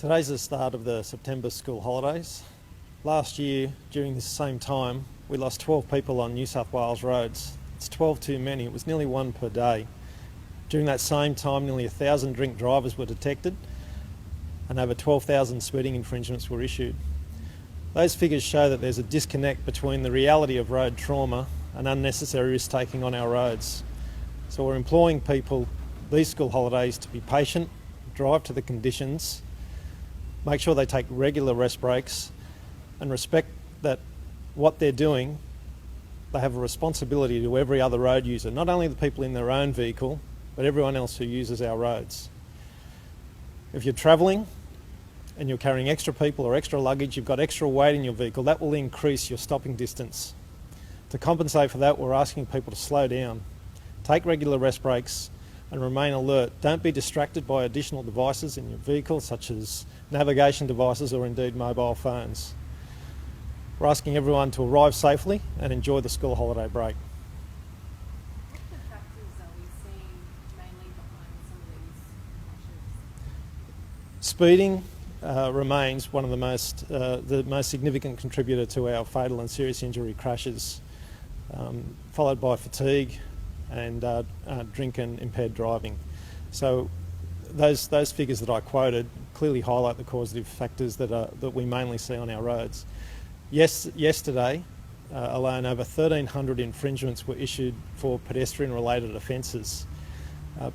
Today's the start of the September school holidays. Last year, during this same time, we lost 12 people on New South Wales roads. It's 12 too many. It was nearly one per day. During that same time, nearly 1,000 drink drivers were detected and over 12,000 speeding infringements were issued. Those figures show that there's a disconnect between the reality of road trauma and unnecessary risk-taking on our roads. So we're imploring people these school holidays to be patient, drive to the conditions, make sure they take regular rest breaks and respect that what they're doing, they have a responsibility to every other road user, not only the people in their own vehicle, but everyone else who uses our roads. If you're travelling and you're carrying extra people or extra luggage, you've got extra weight in your vehicle, that will increase your stopping distance. To compensate for that, we're asking people to slow down, take regular rest breaks and remain alert. Don't be distracted by additional devices in your vehicle, such as navigation devices or indeed mobile phones. We're asking everyone to arrive safely and enjoy the school holiday break. What factors are we seeing mainly behind some of these crashes? Speeding remains one of the most significant contributor to our fatal and serious injury crashes, followed by fatigue and drink and impaired driving. So those figures that I quoted clearly highlight the causative factors that we mainly see on our roads. Yesterday alone, over 1,300 infringements were issued for pedestrian-related offences.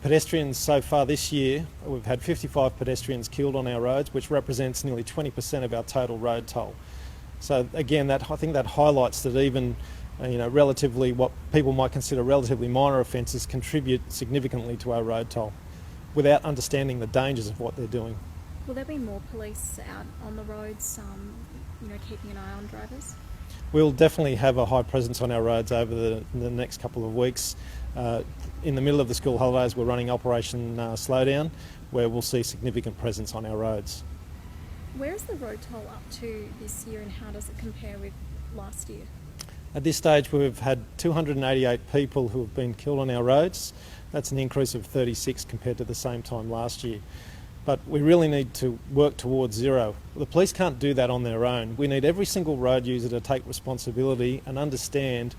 Pedestrians so far this year, we've had 55 pedestrians killed on our roads, which represents nearly 20% of our total road toll. So again, I think that highlights that even relatively what people might consider relatively minor offences contribute significantly to our road toll without understanding the dangers of what they're doing. Will there be more police out on the roads, keeping an eye on drivers? We'll definitely have a high presence on our roads over the next couple of weeks. In the middle of the school holidays, we're running Operation Slowdown, where we'll see significant presence on our roads. Where is the road toll up to this year and how does it compare with last year? At this stage, we've had 288 people who have been killed on our roads. That's an increase of 36 compared to the same time last year. But we really need to work towards zero. The police can't do that on their own. We need every single road user to take responsibility and understand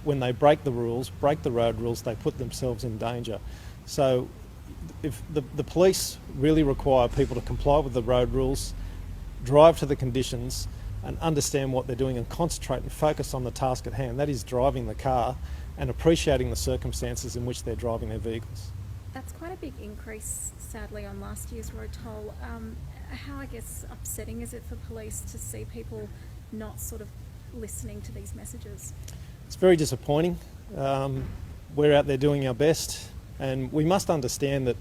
when they break the road rules, they put themselves in danger. So if the police really require people to comply with the road rules, drive to the conditions, and understand what they're doing and concentrate and focus on the task at hand. That is driving the car and appreciating the circumstances in which they're driving their vehicles. That's quite a big increase, sadly, on last year's road toll. How, upsetting is it for police to see people not sort of listening to these messages? It's very disappointing. We're out there doing our best, and we must understand that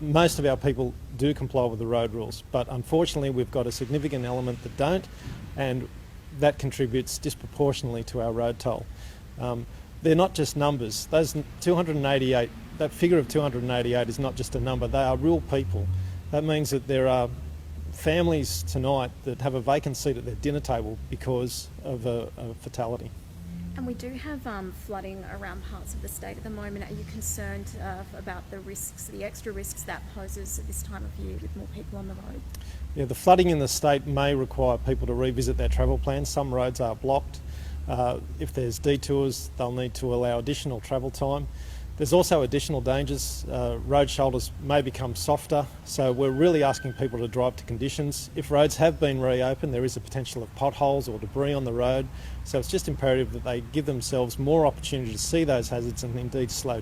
most of our people do comply with the road rules, but unfortunately we've got a significant element that don't, and that contributes disproportionately to our road toll. They're not just numbers. Those 288, that figure of 288 is not just a number, they are real people. That means that there are families tonight that have a vacant seat at their dinner table because of a fatality. And we do have flooding around parts of the state at the moment. Are you concerned about the risks, the extra risks that poses at this time of year with more people on the road? Yeah, the flooding in the state may require people to revisit their travel plans. Some roads are blocked. If there's detours, they'll need to allow additional travel time. There's also additional dangers. Road shoulders may become softer, so we're really asking people to drive to conditions. If roads have been reopened, there is a potential of potholes or debris on the road, so it's just imperative that they give themselves more opportunity to see those hazards and indeed slow